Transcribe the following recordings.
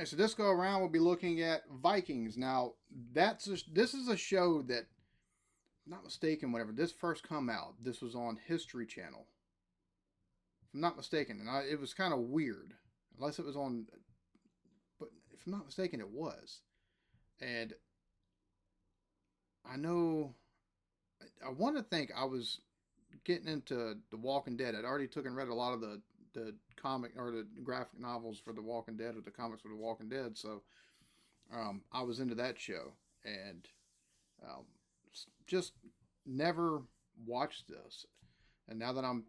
Alright, so this go around we'll be looking at Vikings. Now, this is a show that, if I'm not mistaken, whenever this first come out, this was on History Channel. If I'm not mistaken, and it was kind of weird. Unless it was on, but if I'm not mistaken, it was. And I know, I want to think I was getting into The Walking Dead. I'd already took and read a lot of the comic or the graphic novels for The Walking Dead, or the comics for The Walking Dead. So I was into that show, and just never watched this. And now that I'm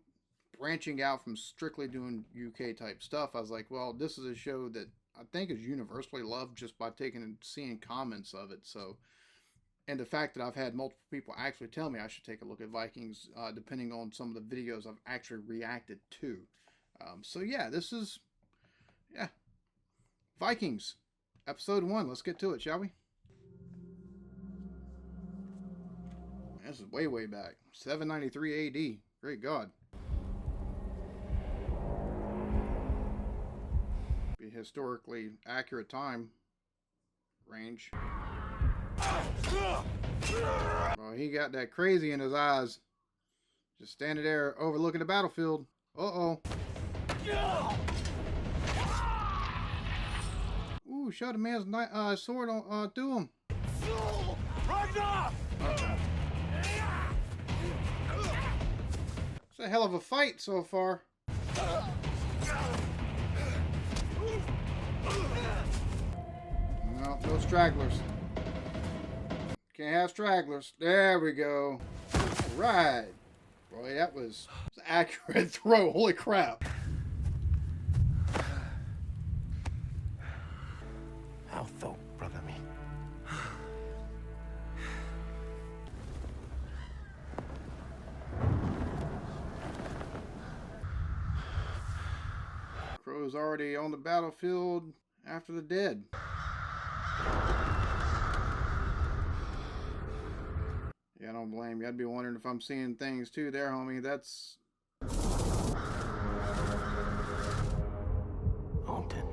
branching out from strictly doing UK type stuff, I was like, well, this is a show that I think is universally loved just by taking and seeing comments of it. So, and the fact that I've had multiple people actually tell me I should take a look at Vikings, depending on some of the videos I've actually reacted to. So yeah, this is, Vikings, episode 1. Let's get to it, shall we? This is way, way back. 793 AD. Great God. Be historically accurate time range. Well, he got that crazy in his eyes. Just standing there overlooking the battlefield. Uh-oh. Ooh, shot a man's sword on through him. It's a hell of a fight so far. No, no stragglers. Can't have stragglers. There we go. Right. Boy, that was an accurate throw. Holy crap. How though, brother me? Crow's already on the battlefield after the dead. Yeah, I don't blame you. I'd be wondering if I'm seeing things too there, homie. That's... Mountain.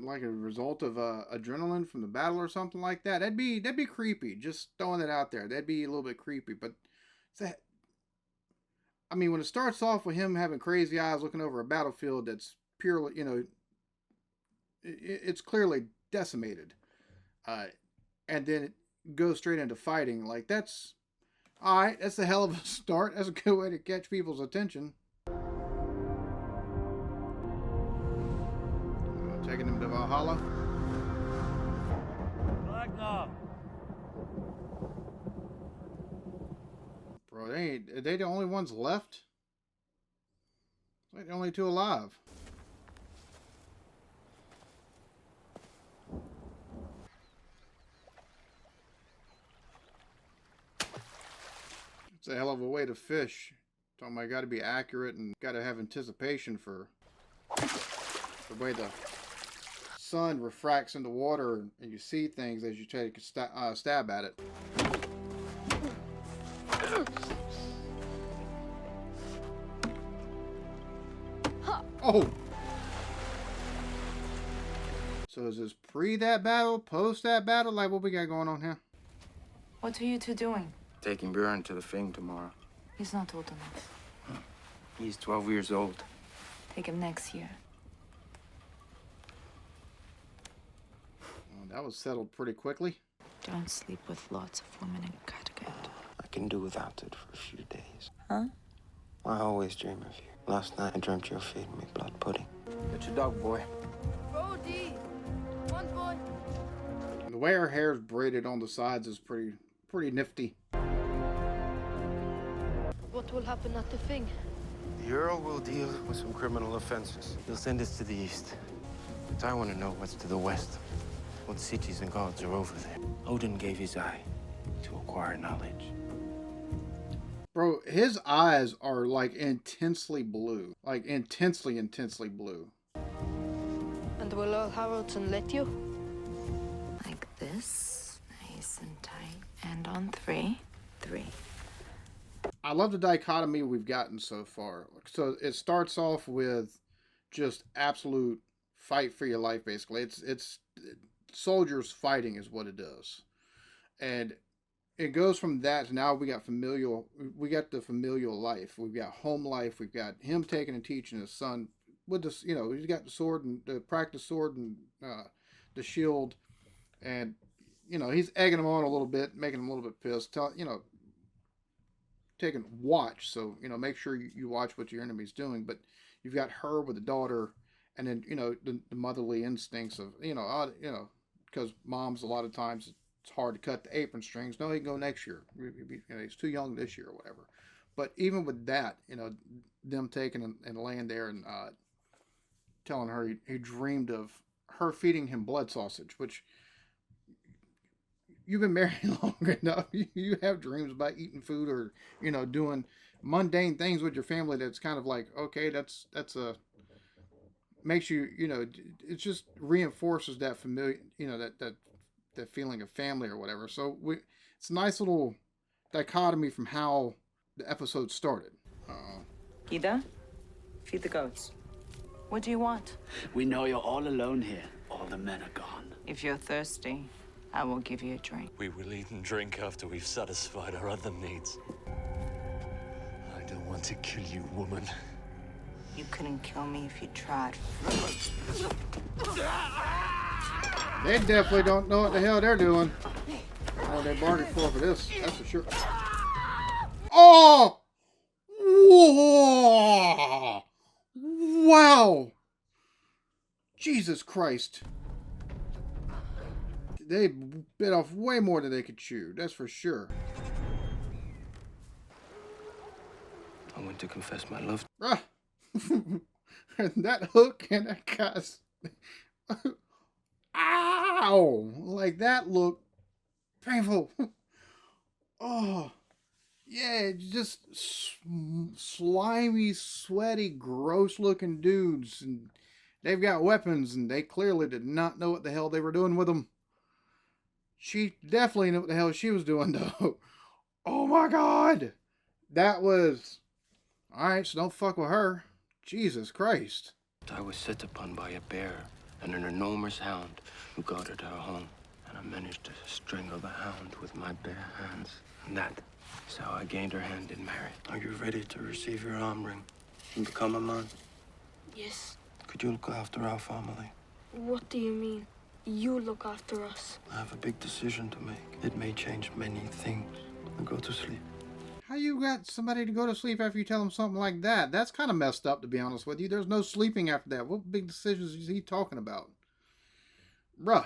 Like a result of adrenaline from the battle or something like that. That'd be creepy. Just throwing it out there. That'd be a little bit creepy. But that, I mean, when it starts off with him having crazy eyes looking over a battlefield that's purely, it's clearly decimated. And then it goes straight into fighting. Like, that's all right. That's a hell of a start. That's a good way to catch people's attention. Taking them to Valhalla. Bro, are they the only ones left? It's like the only two alive. It's a hell of a way to fish. Talking about, got to be accurate and got to have anticipation for the way the sun refracts in the water, and you see things as you take a stab at it. Oh! So is this pre that battle, post that battle? Like, what we got going on here? What are you two doing? Taking Björn to the Thing tomorrow. He's not old enough. He's 12 years old. Take him next year. Well, that was settled pretty quickly. Don't sleep with lots of women in Kattegat. I can do without it for a few days. Huh? I always dream of you. Last night I dreamt you were feeding me blood pudding. Get your dog, boy. Brody, one boy. The way her hair's braided on the sides is pretty nifty. What will happen at the thing? The Earl will deal with some criminal offenses. He'll send us to the east. But I want to know what's to the west. What cities and gods are over there. Odin gave his eye to acquire knowledge. Bro, his eyes are like intensely blue. Like intensely blue. And will Earl Haraldson let you? Like this. Nice and tight. And on 3. 3. I love the dichotomy we've gotten so far. So it starts off with just absolute fight for your life. Basically, it's soldiers fighting is what it does, and it goes from that to now we got familial. We got the familial life. We've got home life. We've got him taking and teaching his son with this. You know, he's got the sword and the practice sword and the shield, and you know he's egging him on a little bit, making him a little bit pissed. Taking watch. So make sure you watch what your enemy's doing. But you've got her with the daughter, and then the motherly instincts of because moms a lot of times. It's hard to cut the apron strings. No, he can go next year. He's too young this year or whatever. But even with that, them taking and laying there and telling her he dreamed of her feeding him blood sausage, which you've been married long enough. You have dreams about eating food or, doing mundane things with your family that's kind of like, okay, that's a, makes you, it just reinforces that familiar, that feeling of family or whatever. So it's a nice little dichotomy from how the episode started. Ida, feed the goats. What do you want? We know you're all alone here. All the men are gone. If you're thirsty, I will give you a drink. We will eat and drink after we've satisfied our other needs. I don't want to kill you, woman. You couldn't kill me if you tried. They definitely don't know what the hell they're doing. Oh, they bargained for this. That's for sure. Oh! Whoa! Wow! Jesus Christ. They bit off way more than they could chew. That's for sure. I went to confess my love. That hook and that guy's... Ow! Like that looked painful. Oh, yeah, just slimy, sweaty, gross-looking dudes, and they've got weapons, and they clearly did not know what the hell they were doing with them. She definitely knew what the hell she was doing, though. Oh my God, that was all right. So don't fuck with her. Jesus Christ. I was set upon by a bear and an enormous hound who guarded our home. And I managed to strangle the hound with my bare hands. And that is how I gained her hand in marriage. Are you ready to receive your arm ring and become a man? Yes. Could you look after our family? What do you mean? You look after us. I have a big decision to make. It may change many things. Now go to sleep. How you got somebody to go to sleep after you tell them something like that? That's kind of messed up, to be honest with you. There's no sleeping after that. What big decisions is he talking about? Bruh.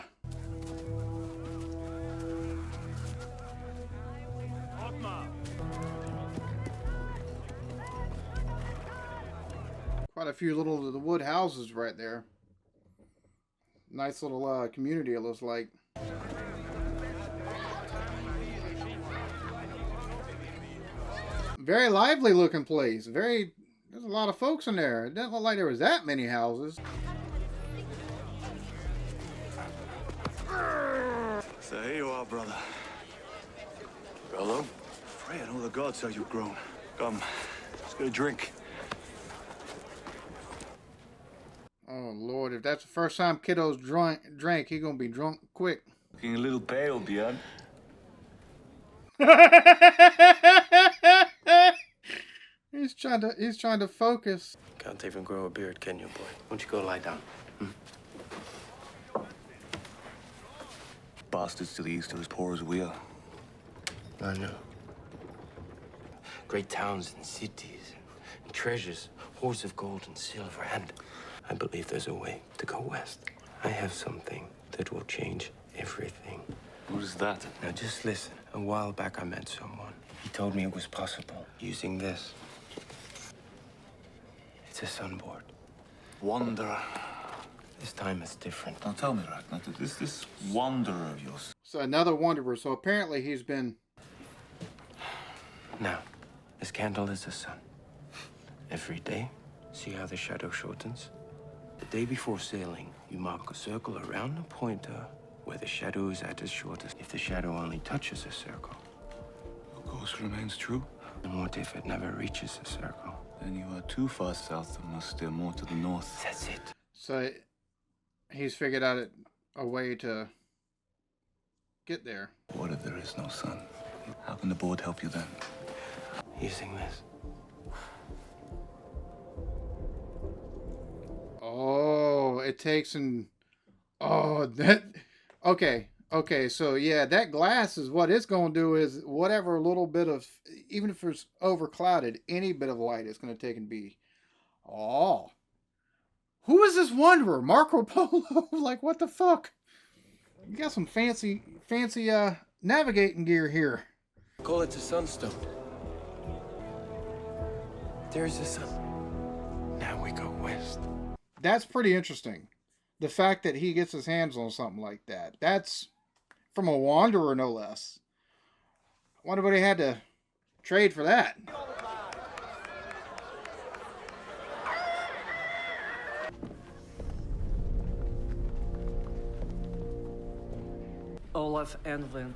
Quite a few little of the wood houses right there. Nice little community, it looks like. Very lively looking place. There's a lot of folks in there. It doesn't look like there was that many houses. So here you are, brother. Hello? Pray and all the gods how you've grown. Come, let's get a drink. Oh Lord, if that's the first time kiddo's drank, he's gonna be drunk quick. Looking a little pale, Beard. He's trying to focus. Can't even grow a beard, can you, boy? Why don't you go lie down? Bastards to the east are as poor as we are. I know. Great towns and cities and treasures, hoards of gold and silver, and I believe there's a way to go west. I have something that will change everything. What is that? Now just listen. A while back I met someone. He told me it was possible using this. It's a sunboard. Wanderer. This time it's different. Now tell me, Ragnar, this wanderer of yours. So another wanderer. So apparently he's been... Now, this candle is the sun. Every day, see how the shadow shortens? The day before sailing, you mark a circle around the pointer where the shadow is at its shortest. If the shadow only touches a circle. The course remains true. And what if it never reaches the circle? Then you are too far south and must steer more to the north. That's it. So he's figured out a way to get there. What if there is no sun? How can the board help you then? Using this. Oh, it takes an... Oh, that... Okay, so yeah, that glass is what it's going to do is whatever little bit of... Even if it's overclouded, any bit of light it's going to take and be... Oh. Who is this wanderer? Marco Polo? Like, what the fuck? You got some fancy navigating gear here. Call it a sunstone. There's the sun. Now we go west. That's pretty interesting. The fact that he gets his hands on something like that. That's from a wanderer, no less. I wonder what he had to trade for that. Olaf Envlind,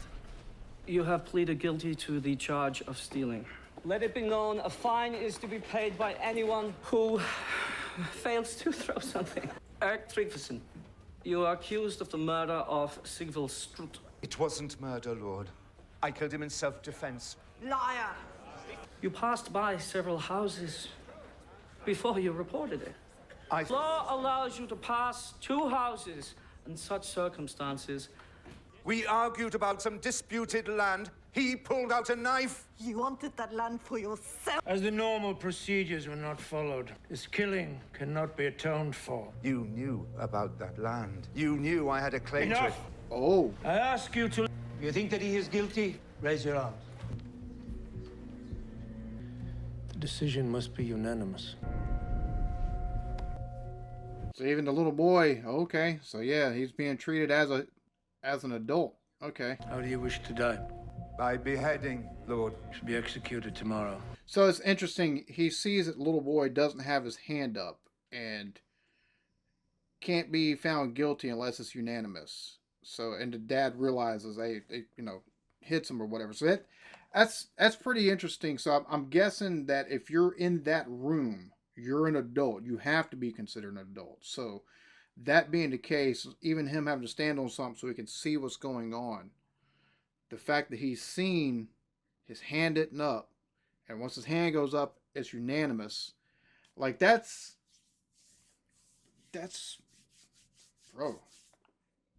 you have pleaded guilty to the charge of stealing. Let it be known, a fine is to be paid by anyone who fails to throw something. Eric Tryggvason, you are accused of the murder of Sigvald Strutt. It wasn't murder, Lord. I killed him in self-defense. Liar! You passed by several houses before you reported it. Law allows you to pass 2 houses in such circumstances. We argued about some disputed land. He pulled out a knife. You wanted that land for yourself. As the normal procedures were not followed, this killing cannot be atoned for. You knew about that land. You knew I had a claim to it. Enough! Oh. I ask you to... If you think that he is guilty, raise your arms. The decision must be unanimous. So even the little boy, okay. So yeah, he's being treated as an adult. Okay. How do you wish to die? By beheading, Lord. Should be executed tomorrow. So it's interesting. He sees that the little boy doesn't have his hand up and can't be found guilty unless it's unanimous. So, and the dad realizes they hits him or whatever. So that's pretty interesting. So I'm guessing that if you're in that room, you're an adult. You have to be considered an adult. So that being the case, even him having to stand on something so he can see what's going on, the fact that he's seen his hand isn't up, and once his hand goes up, it's unanimous. Like that's bro.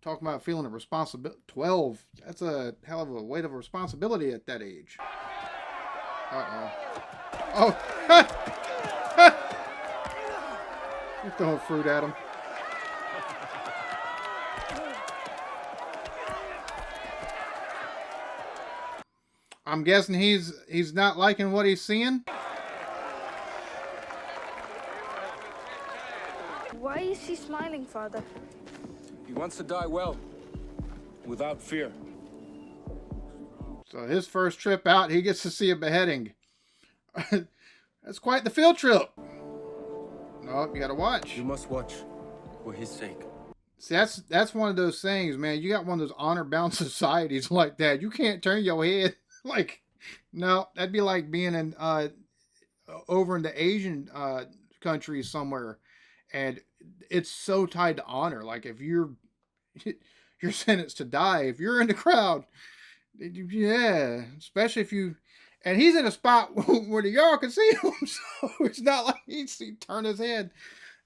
Talking about feeling a responsibility. 12. That's a hell of a weight of responsibility at that age. Uh-oh. Oh. You're throwing fruit at him. I'm guessing he's not liking what he's seeing. Why is he smiling, Father? He wants to die well, without fear. So his first trip out, he gets to see a beheading. That's quite the field trip. No, you gotta watch. You must watch, for his sake. See, that's one of those things, man. You got one of those honor-bound societies like that. You can't turn your head. Like, no, that'd be like being in over in the Asian countries somewhere, and it's so tied to honor. Like, if you're sentenced to die, if you're in the crowd, yeah, especially if you, and he's in a spot where the Jarl can see him, so it's not like he'd turn his head.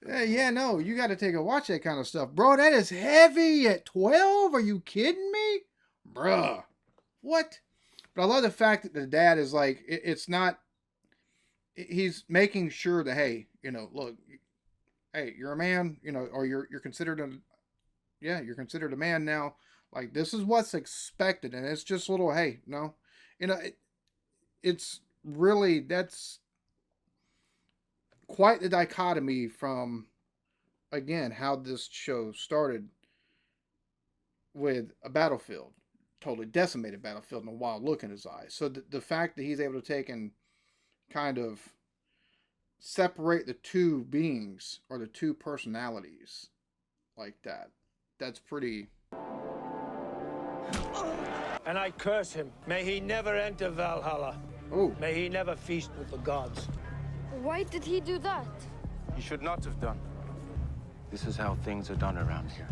Yeah, no, you got to take a watch that kind of stuff, bro. That is heavy at 12. Are you kidding me, bruh? What? But I love the fact that the dad is like, it's not, he's making sure that, hey, look, hey, you're a man, or you're considered you're considered a man now. Like, this is what's expected. And it's just little, hey, no, it's really, that's quite the dichotomy from, again, how this show started with a battlefield. Totally decimated battlefield and a wild look in his eyes. So the fact that he's able to take and kind of separate the two beings or the two personalities like that, that's pretty... And I curse him. May he never enter Valhalla. Oh. May he never feast with the gods. Why did he do that? He should not have done. This is how things are done around here.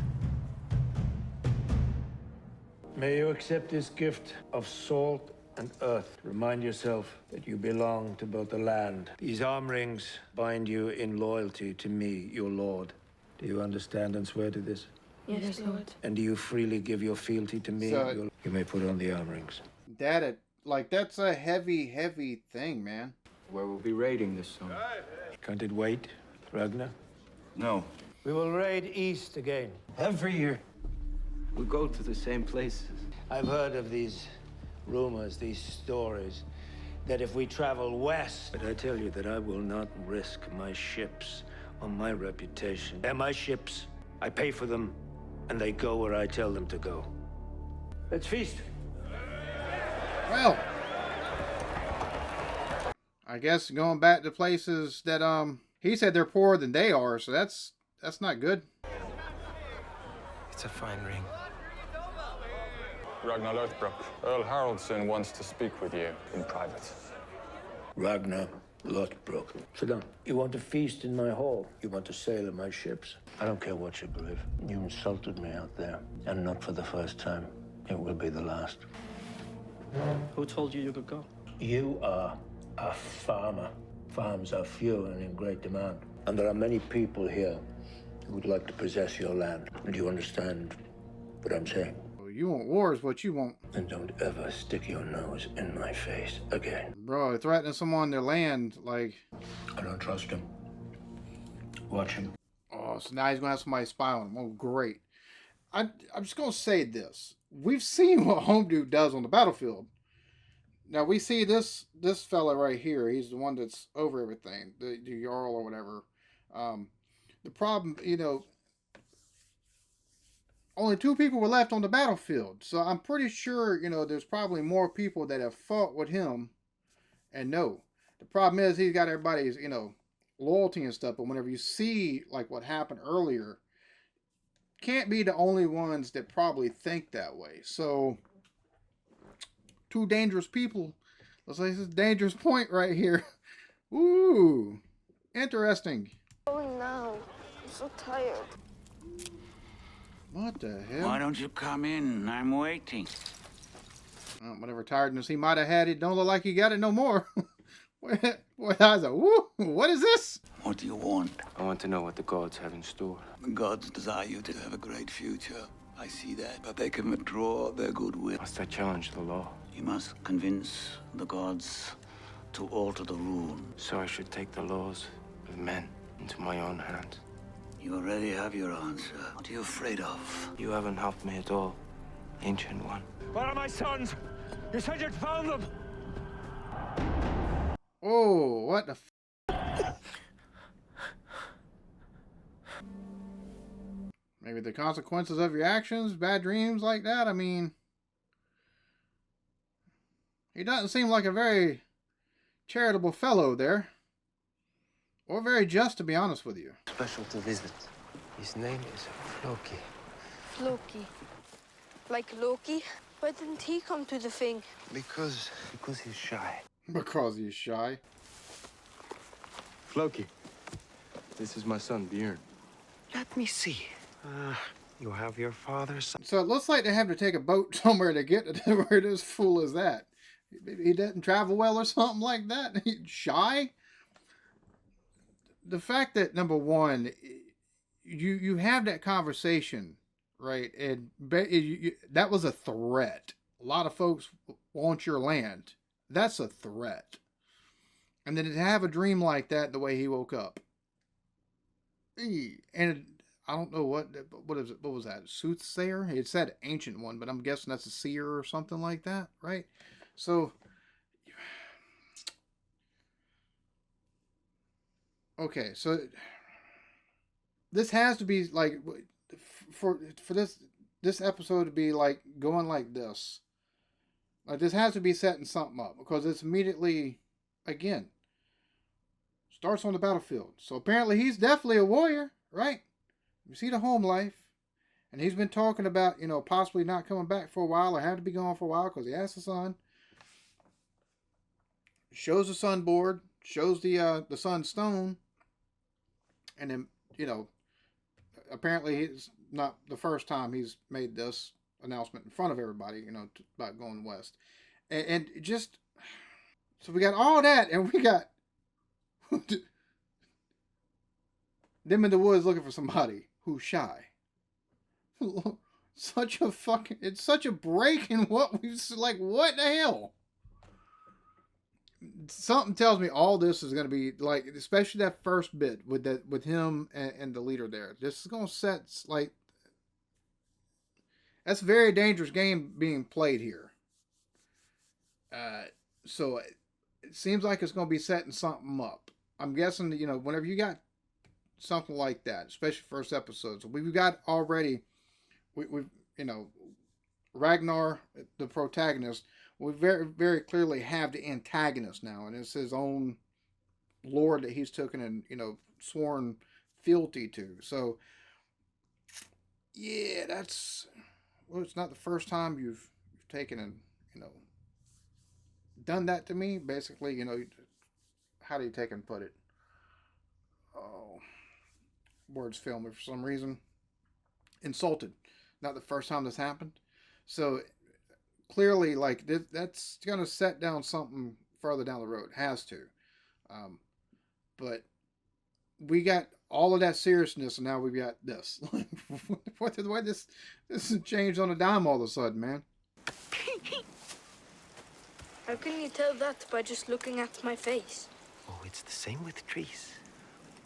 May you accept this gift of salt and earth. Remind yourself that you belong to both the land. These arm rings bind you in loyalty to me, your lord. Do you understand and swear to this? Yes, Lord. And do you freely give your fealty to me? So- You may put on the arm rings. That's a heavy thing, man. Where we'll be raiding this summer. Can't it wait, Ragnar? No. We will raid east again. Every year, we go to the same places. I've heard of these rumors, these stories, that if we travel west... But I tell you that I will not risk my ships on my reputation. They're my ships. I pay for them, and they go where I tell them to go. Let's feast. Well, I guess going back to places that he said they're poorer than they are, so that's not good. It's a fine ring. Ragnar Lothbrok, Earl Haraldson wants to speak with you in private. Ragnar Lothbrok. Sit down. You want to feast in my hall? You want to sail in my ships? I don't care what you believe. You insulted me out there, and not for the first time. It will be the last. Who told you you could go? You are a farmer. Farms are few and in great demand. And there are many people here who would like to possess your land. Do you understand what I'm saying? Well, you want war is what you want. And don't ever stick your nose in my face again. Bro, threatening someone on their land, like... I don't trust him. Watch him. Oh, so now he's going to have somebody spy on him. Oh, great. I'm just going to say this. We've seen what Home Dude does on the battlefield. Now, we see this fella right here. He's the one that's over everything. The Jarl or whatever. The problem, only 2 people were left on the battlefield. So I'm pretty sure, there's probably more people that have fought with him and no. The problem is he's got everybody's, loyalty and stuff. But whenever you see, like, what happened earlier, can't be the only ones that probably think that way. So, 2 dangerous people. Let's say this is a dangerous point right here. Ooh, interesting. Going now. I'm so tired. What the hell? Why don't you come in? I'm waiting. Whatever tiredness he might have had, it don't look like he got it no more. Boy, I was like, woo, what is this? What do you want? I want to know what the gods have in store. The gods desire you to have a great future. I see that. But they can withdraw their goodwill. Must I challenge the law? You must convince the gods to alter the rune. So I should take the laws of men into my own hands. You already have your answer. What are you afraid of? You haven't helped me at all, Ancient One. Where are my sons? You said you'd found them. Oh, what the Maybe the consequences of your actions, bad dreams like that. I mean, he doesn't seem like a very charitable fellow there. Or very just, to be honest with you. Special to visit. His name is Floki. Floki. Like Loki? Why didn't he come to the thing? Because he's shy. Because he's shy. Floki, this is my son, Bjorn. Let me see. You have your father's son. So it looks like they have to take a boat somewhere to get to where this fool is at. He doesn't travel well or something like that. He's shy. The fact that, number one, you have that conversation, right? And that was a threat. A lot of folks want your land. That's a threat. And then to have a dream like that, the way he woke up. And I don't know what is it? What was that? Soothsayer? It said Ancient One, but I'm guessing that's a seer or something like that, right? So, okay, so this has to be like for this episode to be like going like this. Like this has to be setting something up because it's immediately, again, starts on the battlefield. So apparently he's definitely a warrior, right? You see the home life. And he's been talking about, possibly not coming back for a while or had to be gone for a while because he has a son. Shows the son board. shows the Sun Stone, and then apparently it's not the first time he's made this announcement in front of everybody, about going west, and just so we got all that, and we got them in the woods looking for somebody who's shy. It's such a break in what we've, like, what the hell? Something tells me all this is going to be, like, especially that first bit with him and the leader there. This is going to set, like, that's a very dangerous game being played here. So it seems like it's going to be setting something up. I'm guessing, whenever you got something like that, especially first episodes, we've got already, we've Ragnar, the protagonist, we very, very clearly have the antagonist now, and it's his own lord that he's taken and, sworn fealty to. So, yeah, it's not the first time you've taken and, done that to me. Basically, how do you take and put it? Oh, words fail me for some reason. Insulted. Not the first time this happened. So clearly, like, that's going to set down something further down the road. It has to. But we got all of that seriousness, and now we've got this. What the way this has changed on a dime all of a sudden, man. How can you tell that by just looking at my face? Oh, it's the same with trees.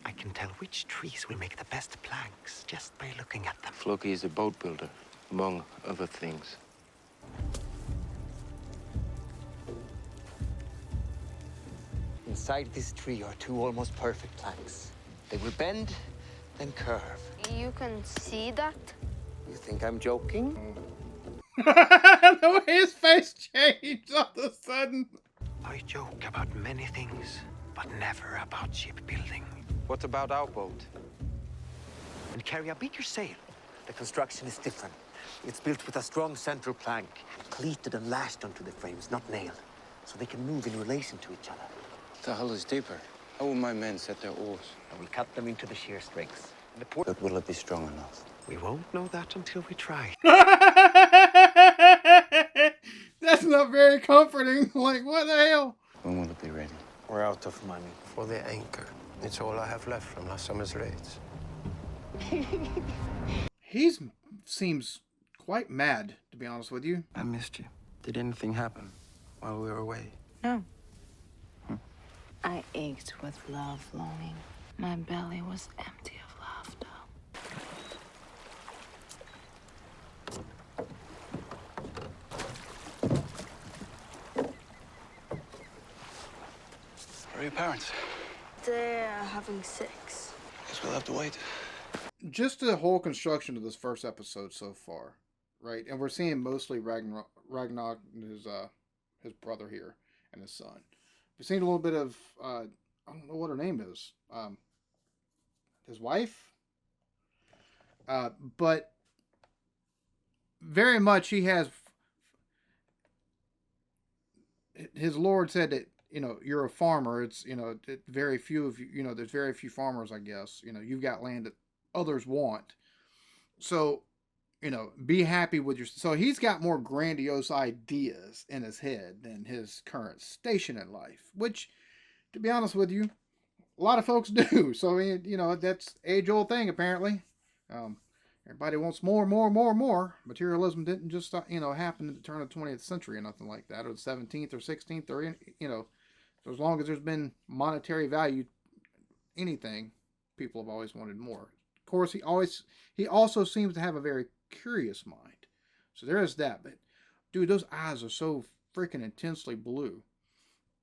I can tell which trees will make the best planks just by looking at them. Floki is a boat builder, among other things. Inside this tree are two almost perfect planks. They will bend, then curve. You can see that? You think I'm joking? The way his face changed all of a sudden. I joke about many things, but never about shipbuilding. What about our boat? And carry a bigger sail. The construction is different. It's built with a strong central plank, cleated and lashed onto the frames, not nailed, so they can move in relation to each other. The hull is deeper. How will my men set their oars? I will cut them into the sheer strings. But will it be strong enough? We won't know that until we try. That's not very comforting. Like, what the hell? When will it be ready? We're out of money. For the anchor. It's all I have left from last summer's raids. He seems quite mad, to be honest with you. I missed you. Did anything happen while we were away? No. I ached with love longing. My belly was empty of laughter. Where are your parents? They're having sex. Guess we'll have to wait. Just the whole construction of this first episode so far, right? And we're seeing mostly Ragnar and his brother here and his son. We've seen a little bit of I don't know what her name is. His wife. But very much he has. His lord said that, you're a farmer. It's, very few of you, there's very few farmers, I guess. You've got land that others want. So, be happy with your... So he's got more grandiose ideas in his head than his current station in life, which, to be honest with you, a lot of folks do. So, that's age-old thing, apparently. Everybody wants more. Materialism didn't just, happen at the turn of the 20th century or nothing like that, or the 17th or 16th, or, so as long as there's been monetary value, anything, people have always wanted more. Of course, he also seems to have a very curious mind. So there is that. But, dude, those eyes are so freaking intensely blue.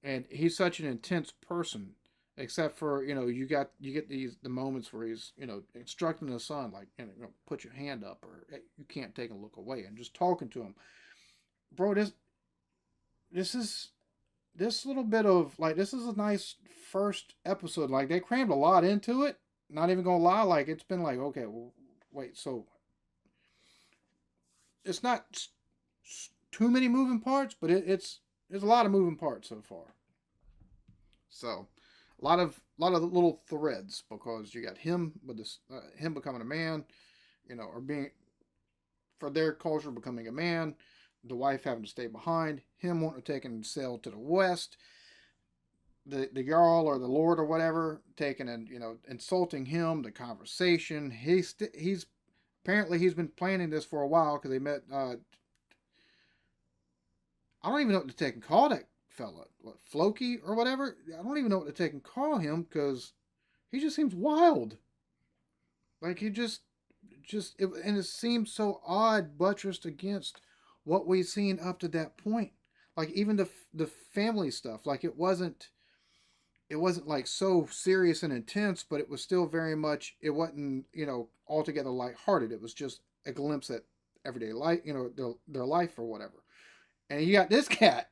And he's such an intense person. Except for, you get the moments where he's, instructing his son, like, put your hand up, or hey, you can't take a look away, and just talking to him. Bro, this is little bit of, like, this is a nice first episode. Like, they crammed a lot into it. Not even gonna lie, like, it's been like, okay, well, wait, so it's not too many moving parts, but there's a lot of moving parts so far. So, a lot of little threads, because you got him with this him becoming a man, or being, for their culture, becoming a man, the wife having to stay behind, him wanting to take and sail to the west, the Jarl or the Lord or whatever taking and insulting him, the conversation. He's apparently he's been planning this for a while, because they met. I don't even know what they can call that fella, what, Floki or whatever. I don't even know what they can call him, because he just seems wild. Like he and it seems so odd, buttressed against what we've seen up to that point. Like even the family stuff, like it wasn't like so serious and intense, but it was still very much, it wasn't, altogether lighthearted. It was just a glimpse at everyday life, their life or whatever. And you got this cat.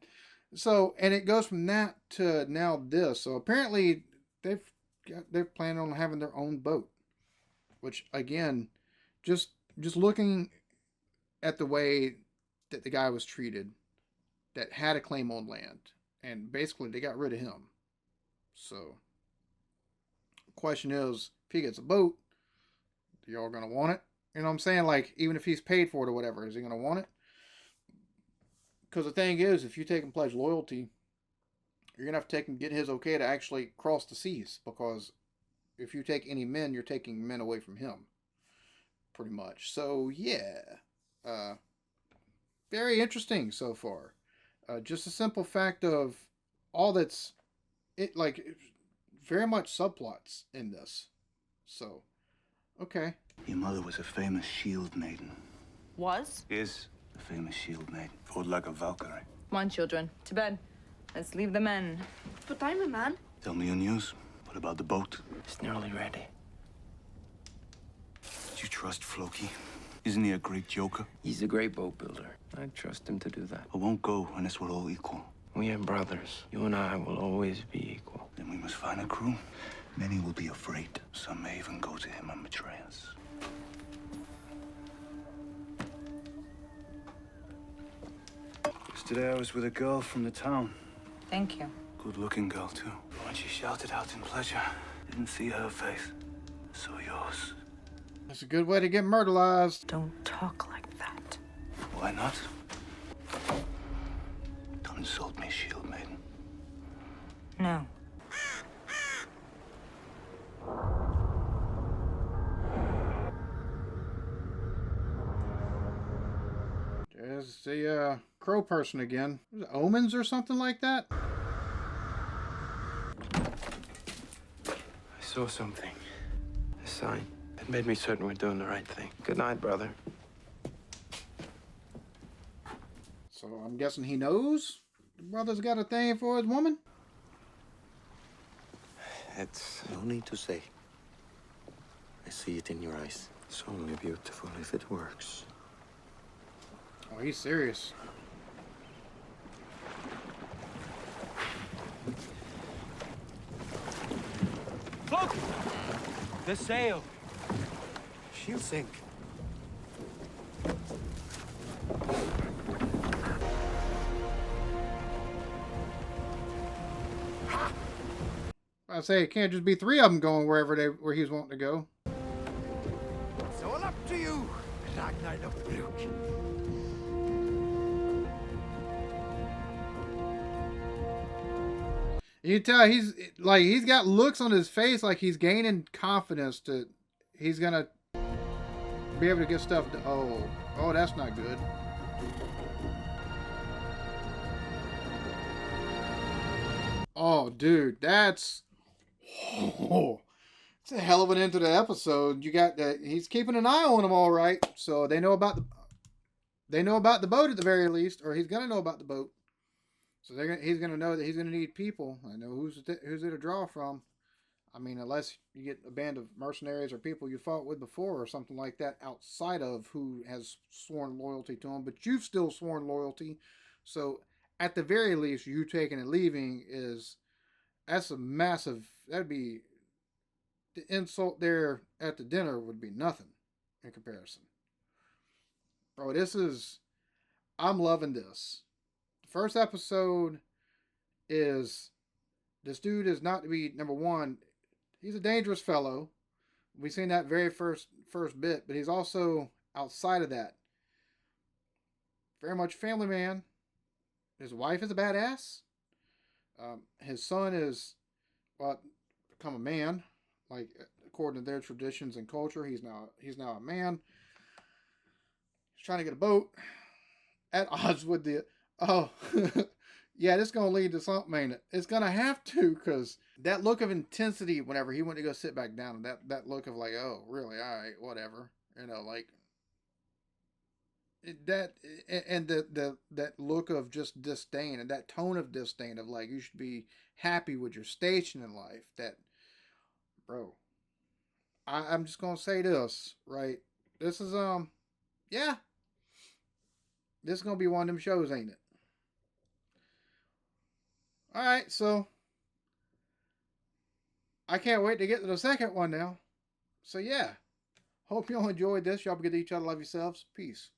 So, and it goes from that to now this. So apparently they're planning on having their own boat, which again, just looking at the way that the guy was treated, that had a claim on land, and basically they got rid of him. So, the question is, if he gets a boat, are y'all gonna want it? You know what I'm saying? Like, even if he's paid for it or whatever, is he gonna want it? Because the thing is, if you take and pledge loyalty, you're gonna have to take and get his okay to actually cross the seas. Because if you take any men, you're taking men away from him, pretty much. So yeah, very interesting so far. Just a simple fact of all that's it, like very much subplots in this. So, okay. Your mother was a famous shield maiden. Was? Is a famous shield maiden. Fought like a Valkyrie. Come on, children. To bed. Let's leave the men. But I'm a man. Tell me your news. What about the boat? It's nearly ready. Do you trust Floki? Isn't he a great joker? He's a great boat builder. I trust him to do that. I won't go unless we're all equal. We are brothers. You and I will always be equal. Then we must find a crew. Many will be afraid. Some may even go to him and betray us. Yesterday I was with a girl from the town. Thank you. Good-looking girl, too. When she shouted out in pleasure, didn't see her face. Saw yours. That's a good way to get murderized. Don't talk like that. Why not? Don't insult me, shield maiden. No. There's the crow person again. Was it omens or something like that? I saw something. A sign. It made me certain we're doing the right thing. Good night, brother. So I'm guessing he knows the brother's got a thing for his woman? It's no need to say. I see it in your eyes. It's only beautiful if it works. Oh, he's serious. Look! The sail. She'll sink. I say it can't just be three of them going where he's wanting to go. It's all up to you, Ragnar Lothbrok. You can tell he's got looks on his face like he's gaining confidence he's gonna be able to get stuff to, oh, that's not good. Oh, dude, it's a hell of an end to the episode. You got that he's keeping an eye on them, all right. So they know about the boat at the very least, or he's gonna know about the boat. So he's gonna know that he's gonna need people. I know who's there to draw from. I mean, unless you get a band of mercenaries or people you fought with before or something like that outside of who has sworn loyalty to him, but you've still sworn loyalty. So at the very least, you taking and leaving that's a massive. That'd be the insult there at the dinner would be nothing in comparison. Bro, I'm loving this. The first episode is This dude is not to be, number one, he's a dangerous fellow. We've seen that very first bit, but he's also, outside of that, very much family man. His wife is a badass. His son is, well, become a man, like according to their traditions and culture. He's now a man. He's trying to get a boat at odds with the, oh, yeah, this is going to lead to something, ain't it? It's going to have to, because that look of intensity whenever he went to go sit back down, and that look of like, oh, really? All right, whatever. You know, like, that, and that look of just disdain, and that tone of disdain of like, you should be happy with your station in life. That, bro, I'm just going to say this, right? This is, yeah. This is going to be one of them shows, ain't it? Alright, so I can't wait to get to the second one now. So yeah. Hope y'all enjoyed this. Y'all be good to each other. Love yourselves. Peace.